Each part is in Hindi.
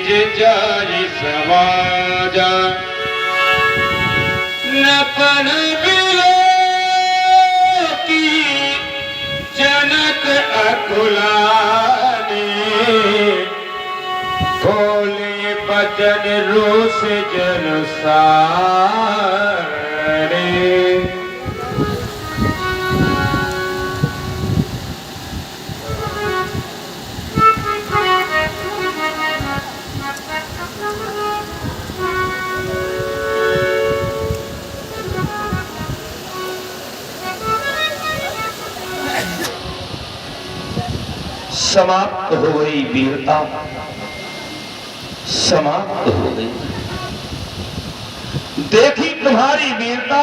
निज जाय समाजा नपन की जनक अकुलाने बोले बचन रोष जन सारे। समाप्त हो गई वीरता, समाप्त हो गई। देखी तुम्हारी वीरता,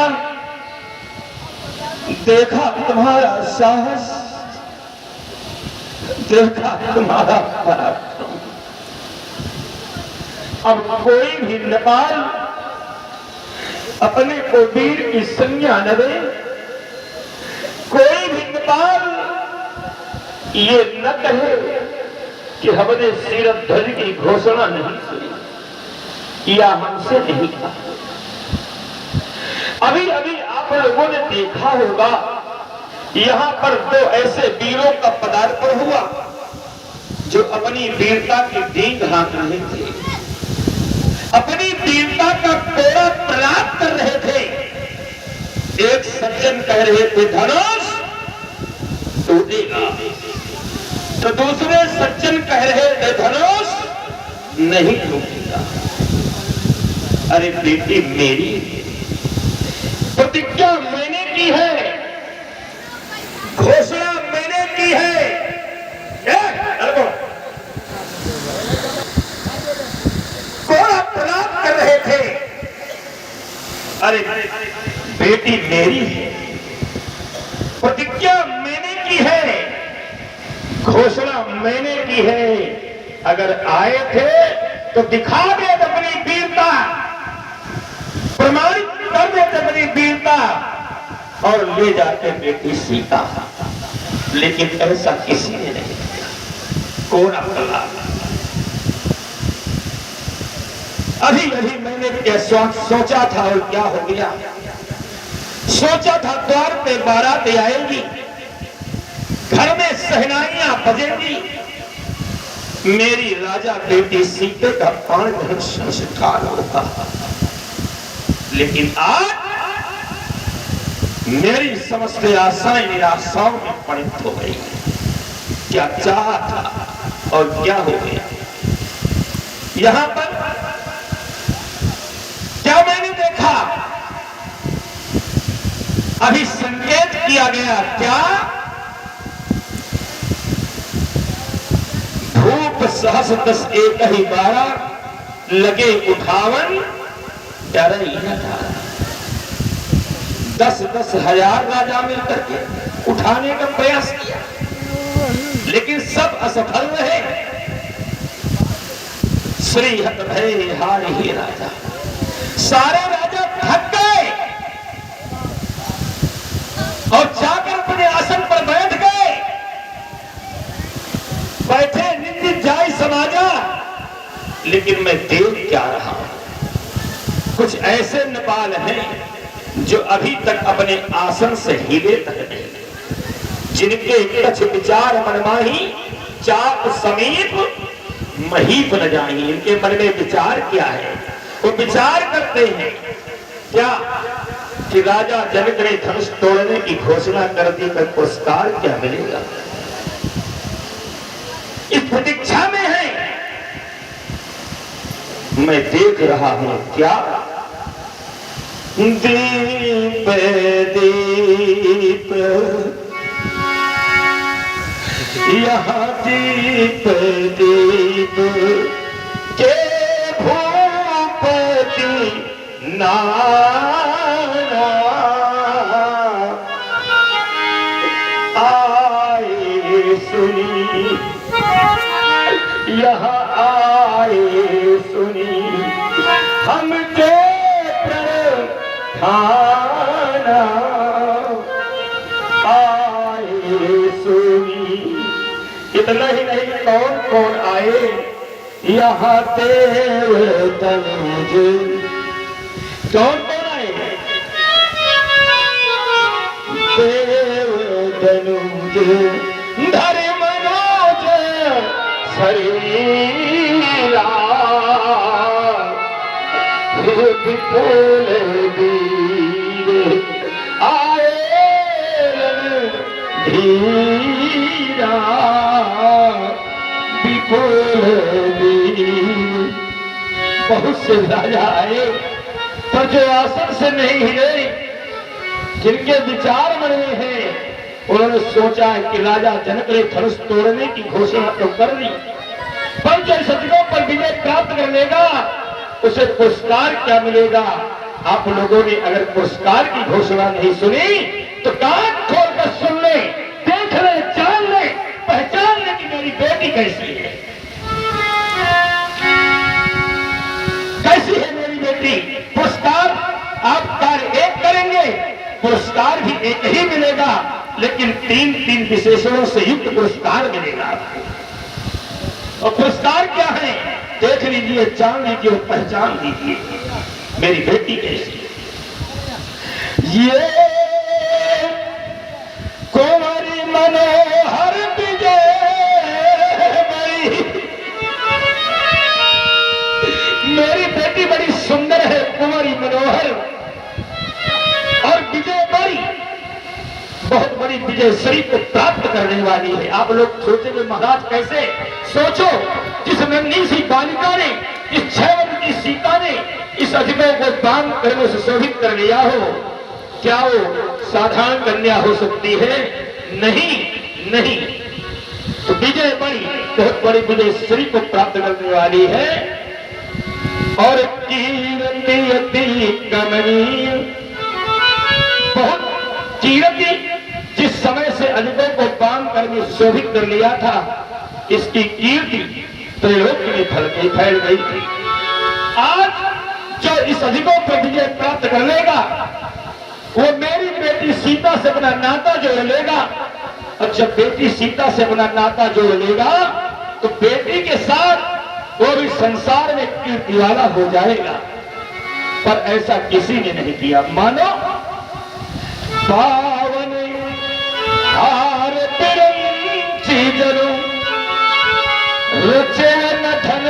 देखा तुम्हारा साहस, देखा तुम्हारा पराक्रम। अब कोई भी नेपाल अपने को वीर की संज्ञा न दे, कोई भी नेपाल ये न कहे कि हमने सीरत ध्वज की घोषणा नहीं सुनी या हमसे नहीं कहा। अभी अभी आप लोगों ने देखा होगा यहां पर दो ऐसे वीरों का पदार्पण हुआ जो अपनी वीरता की डींग हाँक रहे थे, अपनी वीरता का कोड़ा प्रलाप कर रहे थे। एक सज्जन कह रहे थे धनुष टूटेगा, तो दूसरे सज्जन कह रहे थे धनुष नहीं टूटेगा। अरे बेटी मेरी प्रतिज्ञा मैंने की है, घोषणा मैंने की है। कोड़ा प्रलाप कर रहे थे। अरे बेटी मेरी है, प्रतिज्ञा मैंने की है, घोषणा मैंने की है। अगर आए थे तो दिखा दे अपनी वीरता, प्रमाणित कर दे अपनी वीरता और ले जाते बेटी सीता। लेकिन ऐसा किसी ने नहीं किया। कौन अकेला? अभी अभी मैंने क्या सोचा था और क्या हो गया? सोचा था द्वार पे बारात आएगी, घर में सहनाइयां बजेंगी, मेरी राजा बेटी सीते का पाणिग्रहण संस्कार होगा। लेकिन आज मेरी समस्त आशाएं निराशाओं में परिणत हो गई। क्या चाहा था और क्या हो गया? यहां पर क्या मैंने देखा? अभी संकेत किया गया क्या? धूप सहस 10 एक ही 12 लगे 58 10 हजार राजा मिलकर के उठाने का प्रयास किया, लेकिन सब असफल रहे। श्री हत भय हार ही राजा, सारे राजा थक गए और जाकर अपने आसन पर बैठ गए। बैठे नित्य जाय समाजा, लेकिन मैं देख क्या रहा हूं? कुछ ऐसे नेपाल हैं जो अभी तक अपने आसन से हिले तक नहीं, जिनके कछ विचार मनमाही चाप समीप महीप न जाही। इनके मन में विचार क्या है? वो विचार करते हैं क्या कि राजा जनक ने धनुष तोड़ने की घोषणा कर दी, तो पुरस्कार क्या मिलेगा? इस प्रतीक्षा में है। मैं देख रहा हूं क्या? दीप दीप यहाँ दीप दीप के भूपति नाना आए सुनी, यहाँ आए सुनी हमके थाना आए सुनी। इतना ही नहीं, कौन कौन आए यहाँ देव तनुज। कौन कौन आए? देव तनुज धरे मनोज शरीरा विपुल वीर आए धीरा विपुल वीर। बहुत से राजा आए पर जो आसन से नहीं हिले, जिनके विचार बने हैं, उन्होंने सोचा है कि राजा जनक ने धनुष तोड़ने की घोषणा तो कर दी, पर जो शत्रुओं पर विजय प्राप्त कर लेगा उसे पुरस्कार क्या मिलेगा? आप लोगों ने अगर पुरस्कार की घोषणा नहीं सुनी तो कान खोलकर सुन ले, देख ले, जान ले, पहचान ले कि मेरी बेटी कैसी है, कैसी है मेरी बेटी। पुरस्कार आप कार्य एक करेंगे, पुरस्कार भी एक ही मिलेगा, लेकिन तीन तीन विशेषणों से युक्त पुरस्कार मिलेगा आपको। और पुरस्कार क्या है? देख लीजिए, जान लीजिए और पहचान लीजिए मेरी बेटी कैसी है। ये कुंवरी मनोहर विजय बड़ी, मेरी बेटी बड़ी सुंदर है, कुंवरी मनोहर और विजय बड़ी, बहुत बड़ी विजय श्री को प्राप्त करने वाली है। आप लोग सोचेंगे महाराज कैसे? सोचो, जिस नन्ही सी बालिका ने, इस 6 वर्ष की सीता ने इस अजगर को दान करने से शोभित कर लिया हो, क्या वो साधारण कन्या हो सकती है? नहीं, नहीं। तो विजय बड़ी, बहुत बड़ी विजय श्री को प्राप्त करने वाली है। और कीर्ति अति कमनीय, बहुत कीर्ति, जिस समय से अजगों को बांध करके शोभित कर लिया था, इसकी कीर्ति त्रैलोक में फैल गई थी। आज जो इस अजगों पर विजय प्राप्त कर लेगा, वो मेरी बेटी सीता से अपना नाता जोड़ लेगा, और जब बेटी सीता से अपना नाता जोड़ लेगा तो बेटी के साथ वो भी संसार में कीर्ति वाला हो जाएगा। पर ऐसा किसी ने नहीं किया। मानो पावन हार तिरंची जरू रुचन धन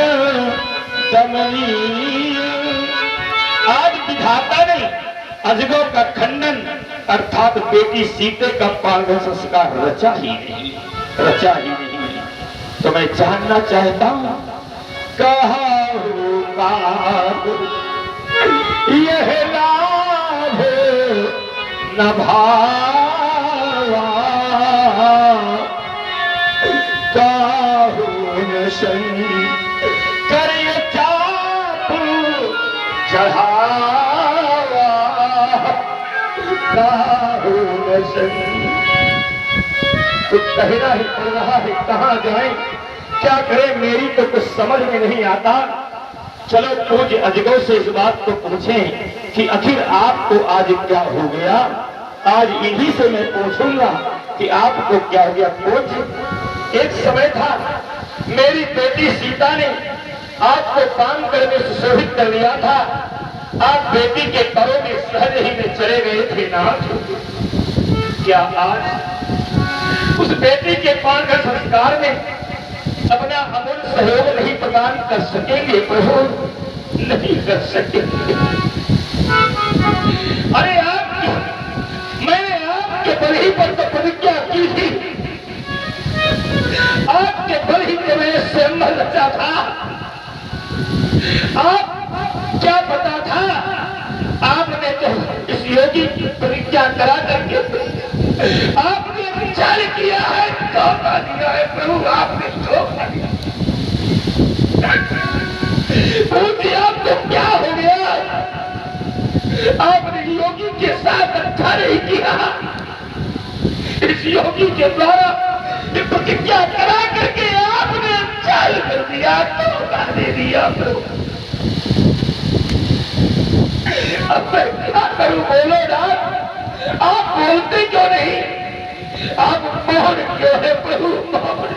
दमनी। आज विधाता ने अजगों का खंडन अर्थात बेटी सीते का पालन संस्कार रचा ही नहीं, रचा ही नहीं। तो मैं जानना चाहता हूं, कहा होगा यह लाभ न भावा, काहू न संग कर ये चाप चढ़ावा, काहू न संग। तो कहना ही पड़ रहा है, कहाँ जाए, क्या करें, मेरी तो कुछ समझ में नहीं आता। चलो पूज्य अजगों से इस बात को पूछें कि आखिर आपको आज क्या हो गया। आज इन्हीं से मैं पूछूंगा कि आपको क्या हो गया। पूज्य, एक समय था मेरी बेटी सीता ने आपको काम करने से शोभित कर लिया था, आप बेटी के पैरों में सहज ही में चले गए थे नाथ। क्या आज उस बेटी के पान का संस्कार में अपना अमूल्य सहयोग नहीं प्रदान कर सकेंगे प्रभु? नहीं कर सकेंगे। अरे मैंने आपके बल ही पर तो प्रतिज्ञा की थी, आपके बल ही से मैंने स्वयंवर रचा था। आप क्या पता था, आपने जो इस योगी की प्रतिज्ञा करा करके आपने विचार किया है, धोखा दिया है प्रभु, आपने धोखा दिया। पूछिए आपको क्या हो गया? आपने योगी के साथ अच्छा नहीं किया। इस योगी के द्वारा प्रतिज्ञा करा करके आपने चाल कर दिया, धोखा दे दिया प्रभु। अब मैं क्या करूं, बोलो ना, आप बोलते क्यों नहीं? आप मौन क्यों है प्रभु, मौन?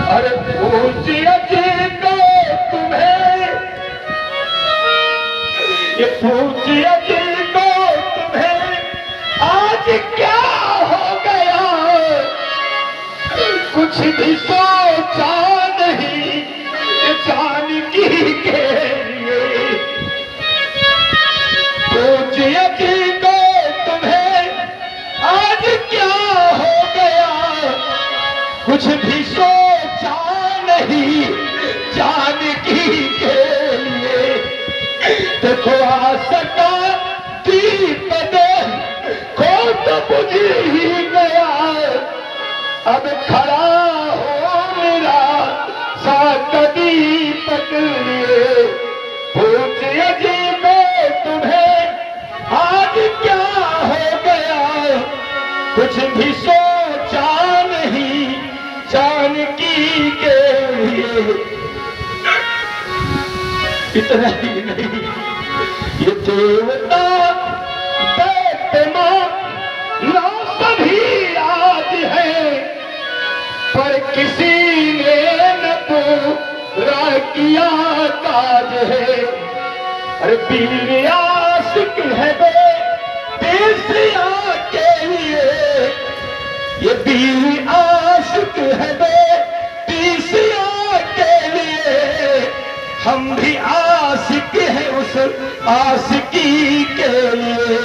अरे पूजिए जी को तुम्हें, ये पूजिए जी को तुम्हें आज क्या हो गया, कुछ भी सोचा नहीं ये जानकी के लिए। पूजिए जी को तुम्हें आज क्या हो गया, कुछ भी सोचा नहीं जानकी के लिए। देखो आसका दीप खो तो बुझ ही गया, अब खड़ा हो मेरा साथ दीपक लिए। पूछिए जी को तुम्हें आज क्या हो गया, कुछ भी सोचा नहीं जानकी के लिए। इतना ही नहीं, ये देवता दैत्य ना सभी आज है, पर किसी ने न पूरा किया काज है। अरे वीर आशिक है बे देसिया के लिए, ये वीर आशिक है बे देसिया के लिए। हम भी आशिक हैं उस आशिकी के लिए।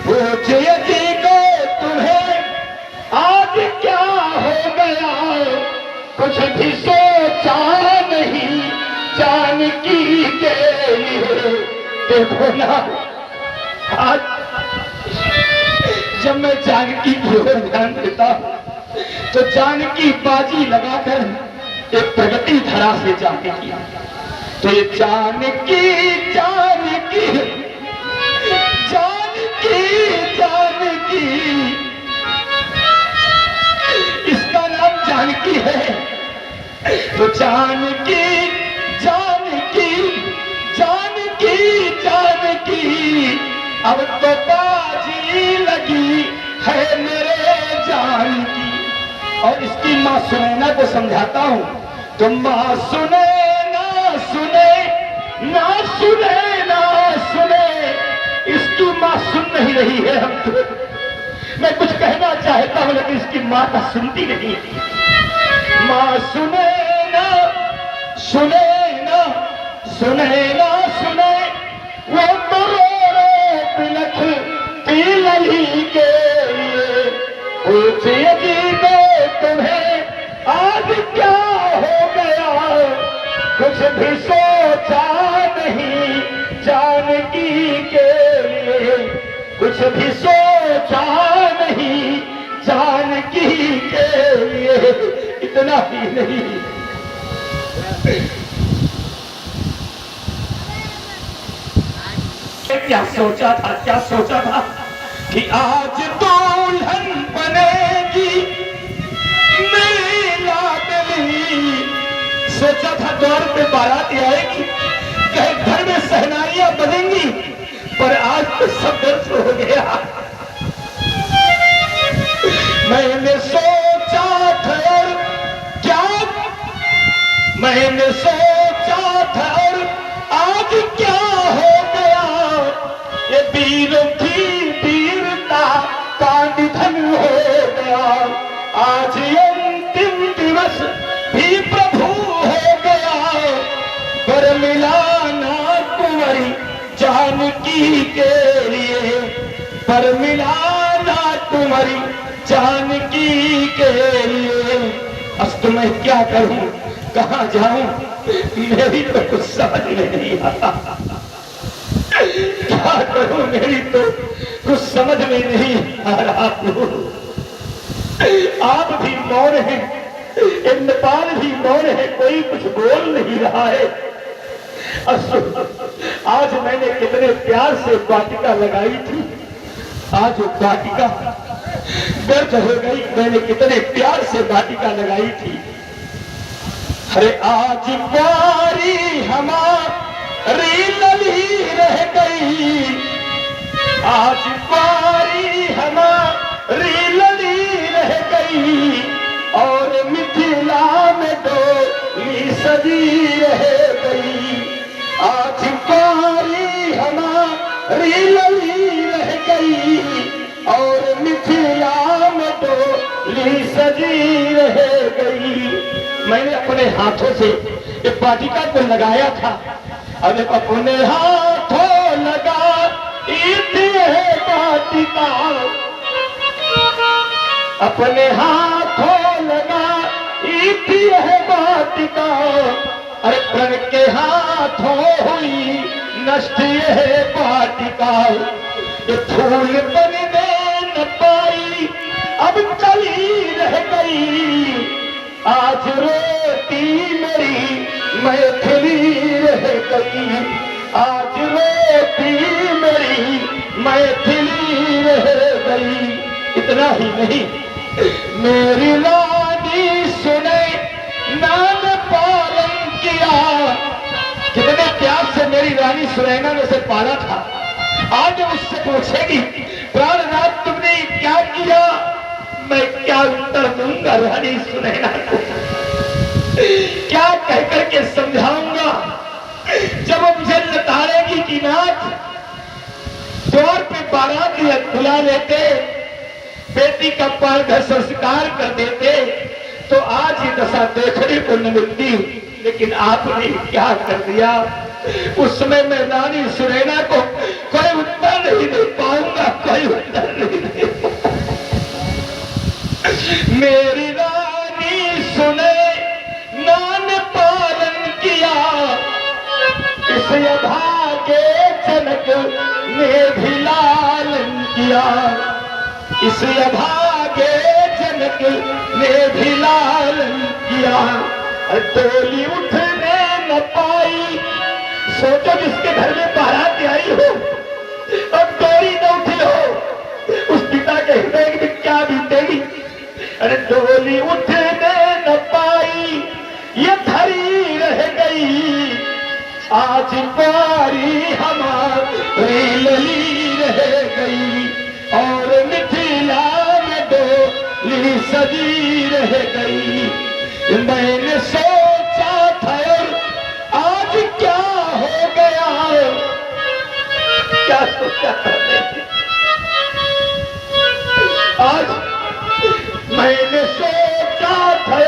पूछिए जी को तुम्हें आज क्या हो गया, कुछ भी सोचा नहीं जानकी के लिए। देखो ना आज जब मैं जानकी की ओर ध्यान देता तो जानकी बाजी लगाकर एक प्रगति धरा से जाने की, तो ये जानकी जानकी जानकी जानकी, इसका नाम जानकी है। तो जानकी जानकी जानकी जानकी, अब तो बाजी लगी है मेरे जानकी। और इसकी माँ सुनैना को समझाता हूँ, तो माँ सुने ना सुने ना सुने ना सुने, इसकी माँ सुन नहीं रही है। हम तो मैं कुछ कहना चाहता हूँ लेकिन इसकी माँ का सुनती नहीं है। माँ सुने ना सुने ना सुने ना सुने, वो तो रो बिलख पीलही के लिए। पूछिए जी को तुम्हें आज क्या हो गया, कुछ भी सोचा नहीं जानकी के लिए। कुछ भी सोचा नहीं जानकी के लिए। इतना ही नहीं, क्या सोचा था, क्या सोचा था कि आज दुल्हन बनेगी मेरी लाडली। सोचा था द्वार पे बारात आएगी, कहे घर में सहनाइयां बनेंगी, पर आज तो सब दर्द हो गया। मैंने सोचा था और क्या, मैंने सोचा था और आज क्या हो गया, ये वीरों की वीरता का निधन हो गया। आज अंतिम दिवस भी प्रभु हो गया, पर मिलाना कुंवरी जानकी के लिए। पर मिलाना कुंवरी जानकी के लिए। अब तो मैं क्या करूं, कहां जाऊं, मेरी तो कुछ समझ में नहीं आता। क्या करूं, मेरी तो कुछ समझ में नहीं आ रहा। आप भी मौन हैं, नेपाल भी मौन है, कोई कुछ बोल नहीं रहा है। आज मैंने कितने प्यार से वाटिका लगाई थी, आज वो वाटिका व्यर्थ हो गई। मैंने कितने प्यार से वाटिका लगाई थी। अरे आज बारी हमारी लली रह गई, आज बारी हमारी लड़ी रह गई और मिथिला में डोली सजी रह गई। आज बारी हमारी लड़ी रह गई और मिथिला में डोली सजी रह गई। मैंने अपने हाथों से एक वाटिका को लगाया था, अब अपने हाथों लगा वाटिका, अपने हाथों लगा है वाटिका। अरे प्रण के हाथों हुई नष्ट है वाटिका। ये फूल बनने न पाई अब कली रह गई। आज रोती मेरी मैथिली रह गई। आज रोती मेरी मैथिली रह गई। इतना ही नहीं, मेरी रानी सुने नाम पालन किया। कितने प्यार से मेरी रानी सुनैना ने उसे पाला था। आज उससे पूछेगी प्राणनाथ तुमने क्या किया, मैं क्या उत्तर दूंगा रानी सुनैना को? क्या कहकर के समझाऊंगा? जब मुझे लताड़ेगी कि नाथ द्वार पे बारात बुला लेते, बेटी का पाल घर संस्कार कर देते तो आज ही दशा देखने को न मिलती। लेकिन आपने क्या कर दिया? उस समय मैं रानी सुनैना को कोई उत्तर नहीं दे पाऊंगा, कोई उत्तर नहीं दे पाऊंगा। मेरी रानी सुने नान पालन किया, इस अभागे जनक ने भी लालन किया। इस अभागे जनक ने भी लालन किया। डोली उठने न पाई, सोचो जिसके घर में बारात आई हो और डोली न उठी हो, उस पिता के हृदय में क्या बीतेगी? अरे डोली उठने न पाई, ये धरी रह गई। आज बारी हमारी लली रह गई और मिथिला में डोली सजी रह गई। मैंने सोचा था आज क्या हो गया, क्या सोचा था आज? मैंने सोचा था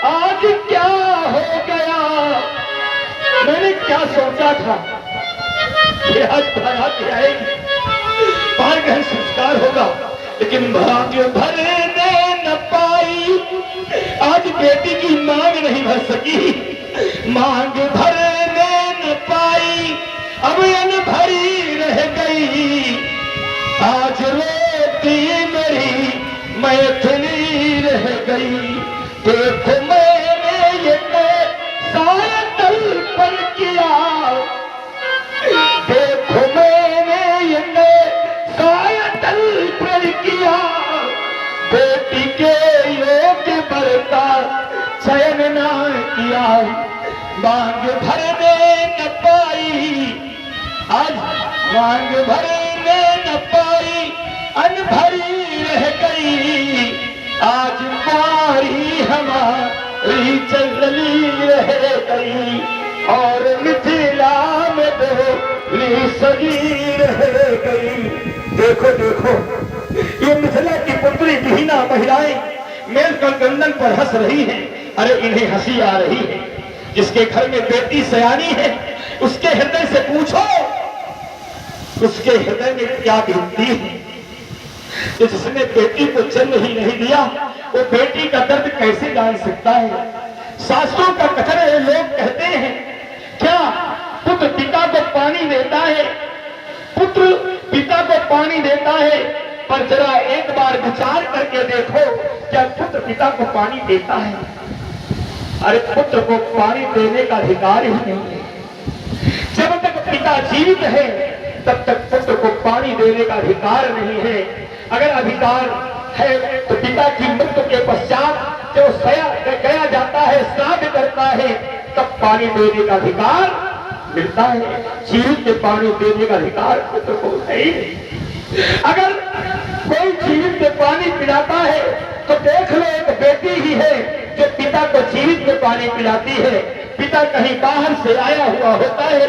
आज क्या हो गया। मैंने क्या सोचा था कि आज बारात आएगी, पाल घर संस्कार होगा, लेकिन भाग्य भरने न पाई। आज बेटी की मांग नहीं भर सकी, मांग भरने न पाई, अब अन भरी रह गई। आज रोती मेरी मैथिली रह गई। देखो मैंने ये सायतल पर किया, देखो मैंने ये सायतल पर किया। बेटी के योग बरता चयन ना किया, मांग भरने न पाई। आज मांग भरने न पाई, अनभरी रह गई। आज बारी हमारी चलनी रह गई और मिथिला में डोली सजी रह गई। देखो देखो, ये मिथिला की पुत्री विहीना महिलाएं मेल कर गंदन पर हंस रही हैं। अरे इन्हें हंसी आ रही है। जिसके घर में बेटी सयानी है उसके हृदय से पूछो, उसके हृदय में क्या बीतती है। जिसने बेटी को जन्म ही नहीं दिया वो बेटी का दर्द कैसे जान सकता है। शास्त्रों का कथन है, लोग कहते हैं क्या पुत्र पिता को पानी देता है, पुत्र पिता को पानी देता है, पर जरा एक बार विचार करके देखो क्या पुत्र पिता को पानी देता है? अरे पुत्र को पानी देने का अधिकार ही नहीं है। जब तक पिता जीवित है तब तक पुत्र को पानी देने का अधिकार नहीं है। अगर अधिकार है तो पिता की मृत्यु के पश्चात जो गया जाता है, श्राद्ध करता है, तब पानी देने का अधिकार मिलता है, जीवित में पानी देने का अधिकार पुत्र को है ही नहीं। अगर कोई जीवित में पानी पिलाता है तो देख लो एक बेटी ही है जो पिता को जीवित में पानी पिलाती है। पिता कहीं बाहर से आया हुआ होता है,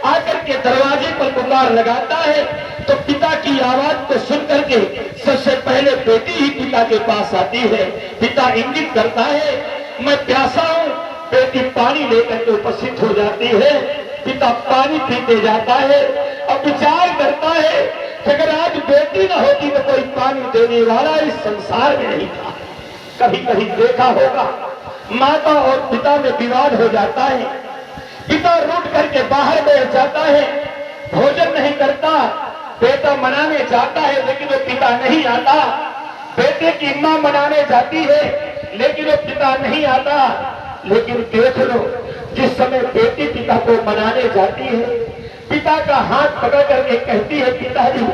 आकर के दरवाजे पर पुकार लगाता है तो पिता की आवाज को सुन करके सबसे पहले बेटी ही पिता के पास आती है। पिता इंगित करता है मैं प्यासा हूँ, बेटी पानी लेकर के उपस्थित हो जाती है। पिता पानी पीते जाता है और विचार करता है कि अगर आज बेटी न होती तो कोई पानी देने वाला इस संसार में नहीं था। कभी कभी देखा होगा माता और पिता में विवाद हो जाता है, पिता रूठ करके बाहर बैठ जाता है, भोजन नहीं करता, बेटा मनाने जाता है लेकिन वो पिता नहीं आता, बेटे की मां मनाने जाती है लेकिन वो पिता नहीं आता। लेकिन देख लो जिस समय बेटी पिता को मनाने जाती है, पिता का हाथ पकड़ करके कहती है पिताजी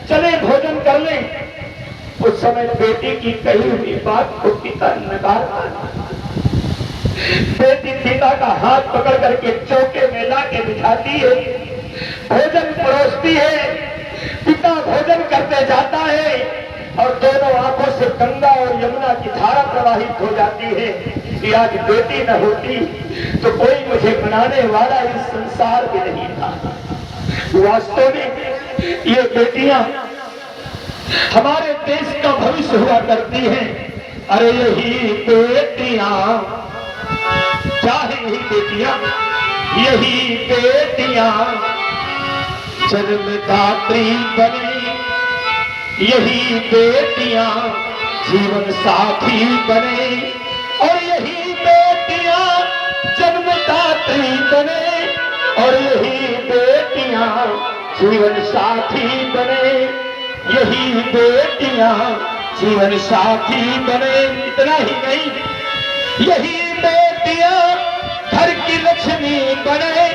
चले भोजन कर लें, उस समय बेटी की कही हुई बात को पिता नकारता है। बेटी पिता का हाथ पकड़ करके चौके में ला के बिठाती है, भोजन परोसती है, पिता भोजन करते जाता है और दोनों आंखों से गंगा और यमुना की धारा प्रवाहित हो जाती है कि आज बेटी न होती तो कोई मुझे मनाने वाला इस संसार में नहीं था। वास्तव में ये बेटियां हमारे देश का भविष्य हुआ करती हैं। अरे यही बेटियां, चाहे यही बेटियां, यही बेटियां जन्मदात्री बने, यही बेटियां जीवन साथी बने और यही बेटियां जन्मदात्री बने और यही बेटियां जीवन साथी बने, यही बेटियां जीवन साथी बने। इतना ही नहीं, यही बेटियां घर की लक्ष्मी बने।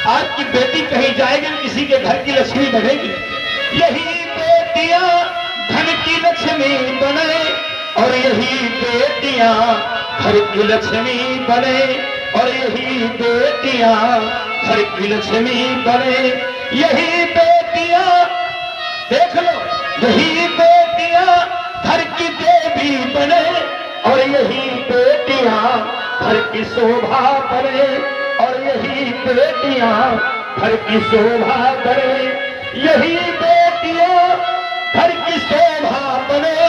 आज की बेटी कहीं जाएगी किसी के घर की लक्ष्मी बनेगी। यही बेटियां धन की लक्ष्मी बने और यही बेटियां घर की लक्ष्मी बने और यही बेटियां घर की लक्ष्मी बने। यही बेटियां देख लो, यही बेटियां घर की देवी बने और यही बेटियां घर की शोभा बने और यही बेटियां घर की शोभा बने। यही बेटियां घर की शोभा बने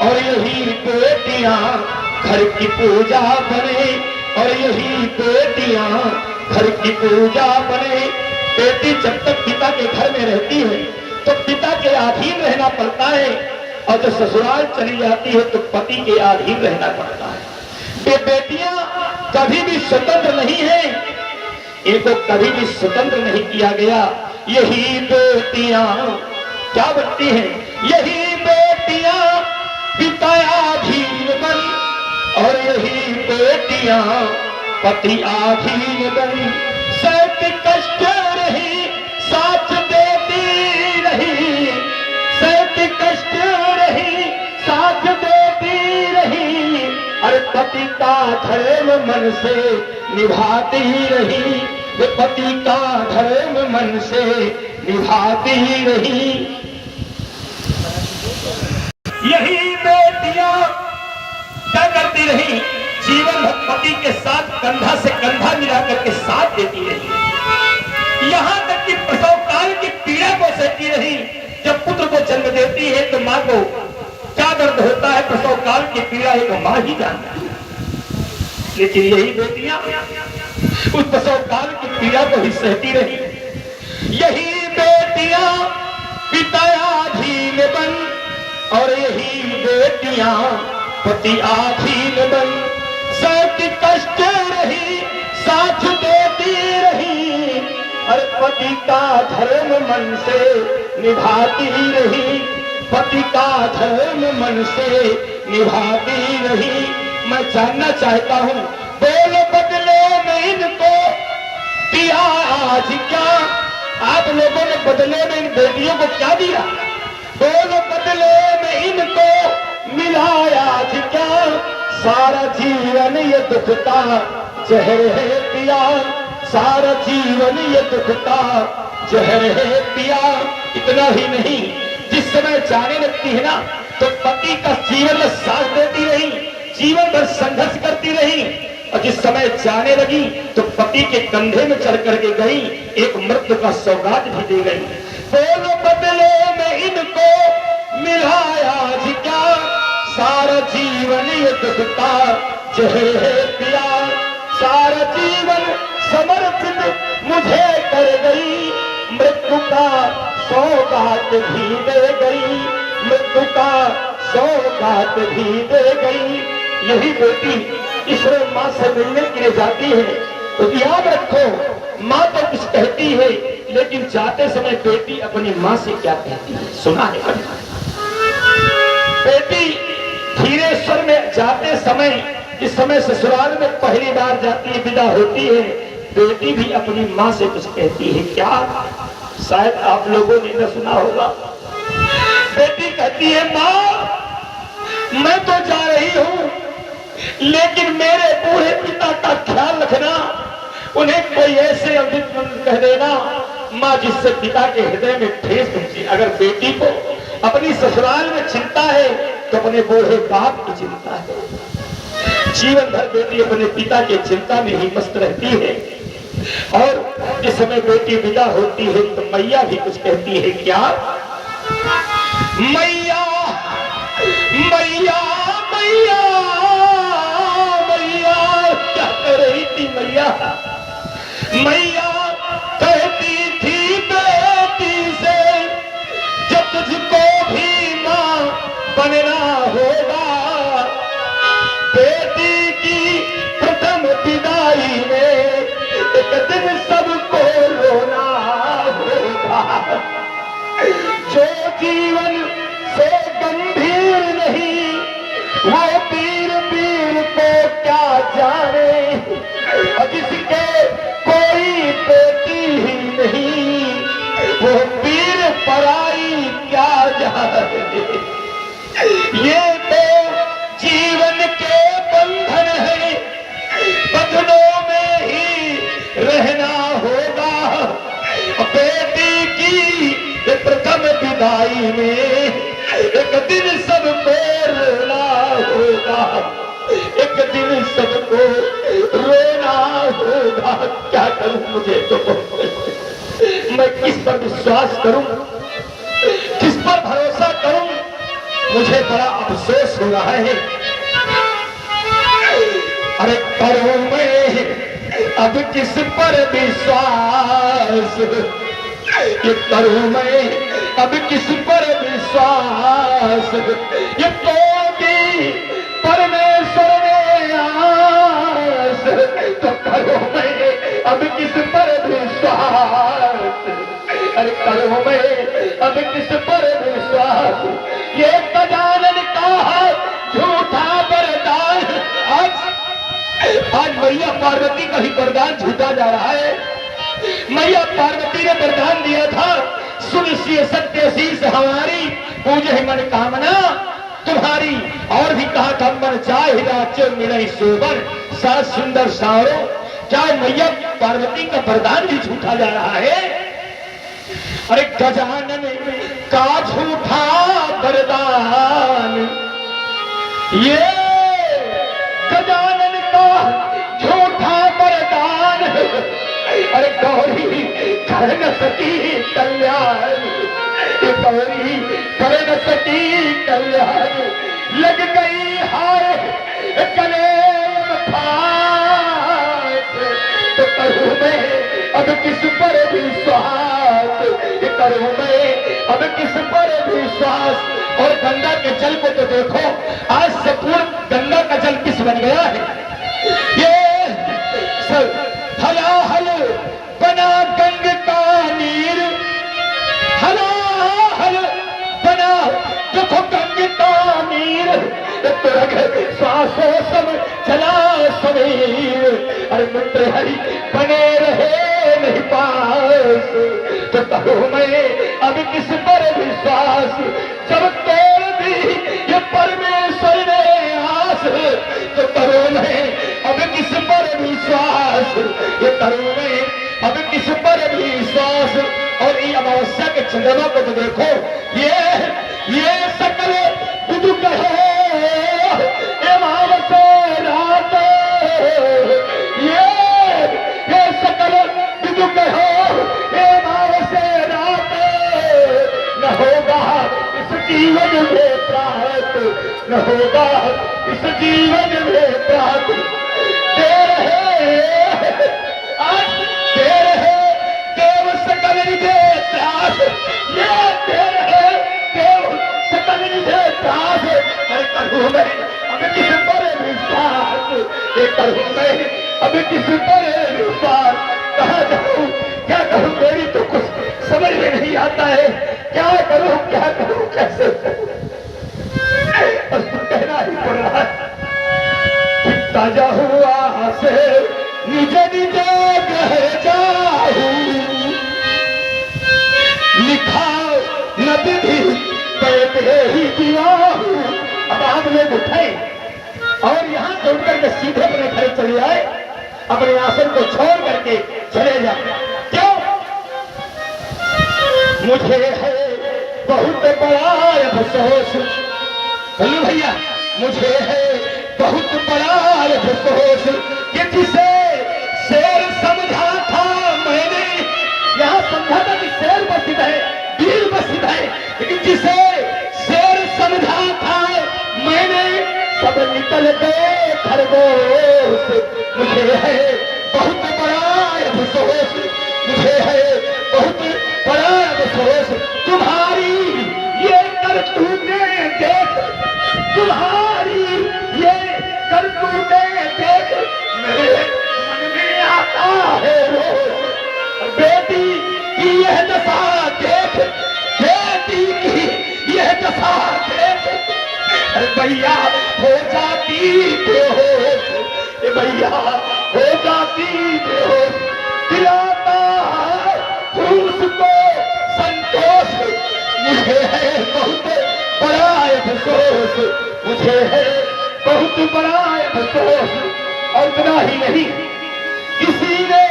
और यही बेटियां घर की पूजा बने और यही बेटियां घर की पूजा बने। बेटी जब तक पिता के घर में रहती है तो पिता के अधीन रहना पड़ता है और जब ससुराल चली जाती है तो पति के अधीन रहना पड़ता है। ये बेटियां कभी भी स्वतंत्र नहीं है, इनको कभी भी स्वतंत्र नहीं किया गया। यही बेटियां क्या बनती हैं? यही बेटियां पिताधीन बन और यही बेटियां पति आधीन बन। सत कष्ट रही साथ देती रही, सत कष्ट रही साथ देती रही, अरे पति का धर्म मन से निभाती रही, पति का धर्म मन से निभाती रही। यही बेटियां क्या करती रही? जीवन भर पति के साथ कंधा से कंधा मिलाकर के साथ देती रही, यहाँ तक कि प्रसव काल की पीड़ा को सहती रही। जब पुत्र को जन्म देती है तो माँ को क्या दर्द होता है, प्रसव काल की पीड़ा एक माँ ही जानती है। लेकिन यही बेटियां उस प्रसव काल की पीड़ा को ही सहती रही। यही बेटियां पिताधीन बन और यही बेटियां पति आधीन बन। सत कष्ट रही साथ देती रही, और पति का धर्म मन से निभाती रही, पति का धर्म मन से निभाती रही। मैं जानना चाहता हूँ बोल बदले में इनको दिया आज क्या? आप लोगों ने बदले में इन बेटियों को क्या दिया? बोल बदले में इनको मिलाया आज क्या? सारा जीवन ये दुखता जहर है पिया, सारा जीवन ये दुख का जहर है पिया। इतना ही नहीं, जिस समय जाने लगती है ना तो पति का जीवन में साथ देती रही, जीवन भर संघर्ष करती रही, और जिस समय जाने लगी तो पति के कंधे में चढ़ करके गई, एक मृत्यु का सौगात भी दे गई। बोलो बदले में इनको मिलाया आज क्या, सारा जीवन ये दुख का जहर है पिया। सारा जीवन समर्पित मुझे कर गई, मृत्यु का सौगात भी दे गई, मृत्यु का सौगात भी दे गई। यही बेटी ईश्वर माँ से मिलने के लिए जाती है तो याद रखो, माँ तो कुछ कहती है लेकिन जाते समय बेटी अपनी माँ से क्या कहती है सुना है। बेटी धीरेश्वर में जाते समय, इस समय ससुराल में पहली बार जाती है, विदा होती है, बेटी भी अपनी माँ से कुछ कहती है। क्या शायद आप लोगों ने न सुना होगा। बेटी कहती है, माँ मैं तो जा रही हूँ लेकिन मेरे बूढ़े पिता का ख्याल रखना, उन्हें कोई ऐसे अमृत मंत्र कह देना माँ जिससे पिता के हृदय में ठेस पहुंचे। अगर बेटी को अपनी ससुराल में चिंता है तो अपने बूढ़े बाप की चिंता है। जीवन भर बेटी अपने पिता की चिंता में ही मस्त रहती है। और जिस समय बेटी विदा होती है तो मैया भी कुछ कहती है। क्या मैया मैया मैया मैया क्या कर रही थी मैया? मैया कहती थी बेटी से जब तुझको भी माँ बनना होगा, बेटी की प्रथम विदाई में एक दिन सबको रोना होगा। जो जीवन से गंभीर नहीं वो पीर पीर को क्या जाने, और जिसके कोई बेटी ही नहीं वो पीर पराई क्या जाने। ये तो जीवन के बंधन है, बंधनों में ही रहना होगा। बेटी की प्रथम विदाई में एक दिन सबको रोना होगा, एक दिन सबको रोना होगा। क्या करूं मुझे तो मैं किस पर विश्वास करूं, किस पर भरोसा करूं, मुझे बड़ा अफसोस हो रहा है। अरे करूं मैं अब किस पर विश्वास, ये करूं मैं अब किस पर विश्वास। ये तो भी परमेश्वर ने आस, तो करूं मैं अब किस पर विश्वास। अरे करूं मैं अब किस पर विश्वास। ये गजानन का झूठा वरदान, आज मैया पार्वती का ही वरदान झूठा जा रहा है। मैया पार्वती ने वरदान दिया था, सुनिश्चित सत्य शीश हमारी पूजे मन कामना तुम्हारी। और भी कहा था मन चाहे राज्य मिले शोभन सा सुंदर सारो। क्या मैया पार्वती का वरदान भी झूठा जा रहा है? अरे गजानन का झूठा वरदान, ये गजानन का झूठा वरदान। अरे गौरी कर न सकी कल्याण, गौरी कर न सकी कल्याण। लग गई हाय कलेम फाट, तो करूं मैं अब किस पर विश्वास। करूं मैं अब किस पर विश्वास। और गंगा के जल को तो देखो, आज संपूर्ण गंगा का जल किस बन गया है। ये सब हलाहल बना गंग का नीर, हलाहल बना देखो गंग का नीर। श्वासों सब चला समीर, अरे मित्र हरि बने रहे नहीं पास। तो करूं मैं अब किस पर विश्वास, जब तोड़ दी ये परमेश्वर ने आस। तो करूं मैं अब किस पर विश्वास, ये करूं मैं किस पर भी विश्वास। और ये अमावस्या के चंद्रमा को तो देखो, ये सकल विदुक है अमावस्या रात, ये सकल विदुक है अमावस्या रात। न होगा इस जीवन में प्रात, न होगा इस जीवन में प्रात। देर है आज, देर है देव सकल निधे त्रास, ये देर है देव सकल निधे त्रास। मैं करूँ मैं अब किस पर विश्वास, ये करूँ मैं अब किस पर विश्वास। कहाँ जाऊँ क्या करूँ, मेरी तो कुछ समझ में नहीं आता है। क्या करूँ कैसे करूँ, कहना ही पड़ रहा है। ताजा हुआ से निज निज गह जाऊं, लिखा न विधि कहते ही दिवाहूं। अब आप लोग उठे और यहाँ से उठ करके सीधे अपने घर चले आए, अपने आसन को छोड़ करके चले जाए। क्यों? मुझे है बहुत बड़ा अफसोस, बोलो भैया, मुझे है बहुत बड़ा अफसोस कि जिसे शेर समझा था मैंने, यहाँ समझा था कि शेर बसित है, वीर बसित है, लेकिन जिसे शेर समझा था मैंने, सब निकल गए खरगोश। मुझे है बहुत बड़ा अफसोस, मुझे है बहुत बड़ा अफसोस। तुम्हारी ये करतूतें देख, तुम्हारी ये करतूतें देख मेरे मन में आता है रोष। बेटी की यह दशा देख, बेटी की यह दशा देख, भैया हो जाती बेहोश, भैया हो जाती बेहोश। दिलाता उसको संतोष, मुझे है बहुत बड़ा अफसोस, मुझे है बहुत बड़ा अफसोस। और इतना ही नहीं, किसी ने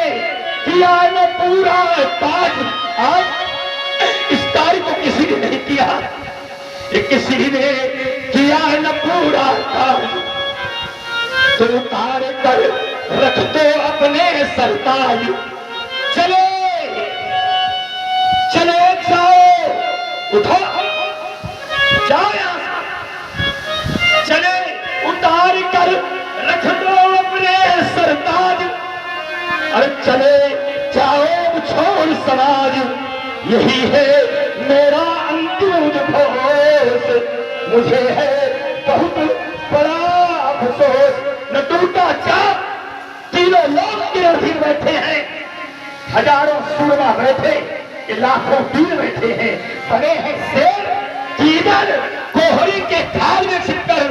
किया न पूरा काज, आज इस कार्य को किसी ने नहीं किया, ये किसी ने किया न पूरा काज। तो उतार कर रख दो अपने सरताज, चले चले जाओ, उठो जाओ यहाँ से, चले उतार कर रख दो अपने सरताज। अरे चले जाओ छोड़ समाज, यही है मेरा अंतिम उद्घोष। मुझे है बहुत बड़ा अफसोस। न टूटा चाप, तीनों लोग के अधीन बैठे हैं, हजारों सूरमा बैठे, लाखों वीर बैठे हैं, बने हैं शेर। इधर कोहरी के थाल में छिपकर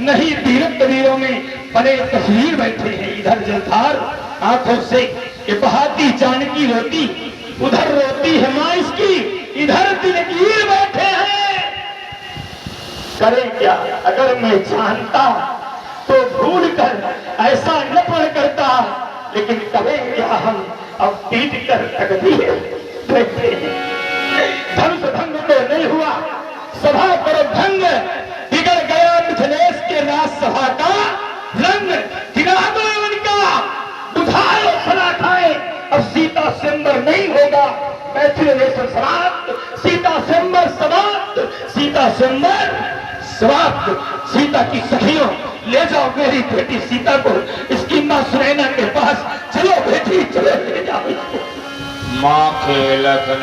नहीं तीरथ वीरों में बने तस्वीर बैठे हैं। इधर जलधार आंखों से ये बहाती जानकी रोती, उधर रोती है माँ इसकी, इधर दिलगीर बैठे हैं। करें क्या? अगर मैं जानता तो भूल कर ऐसा न पढ़ करता, लेकिन करें क्या हम अब पीट कर तकदीर बैठे हैं। धर्म भंग तो नहीं हुआ, सभा पर भंग, बिगड़ गया मिथिलेश के राज्यसभा का रंग। गिरा दो उनका, बुझाओ सदा खाए, अब सीता स्वयंवर नहीं होगा, मैथिली देश समाप्त, सीता स्वयंवर समाप्त, सीता स्वयंवर समाप्त। सीता की सखियों, ले जाओ मेरी बेटी सीता को इसकी माँ सुनैना के पास, चलो बेटी चलो ले जाओ। माँ के लखन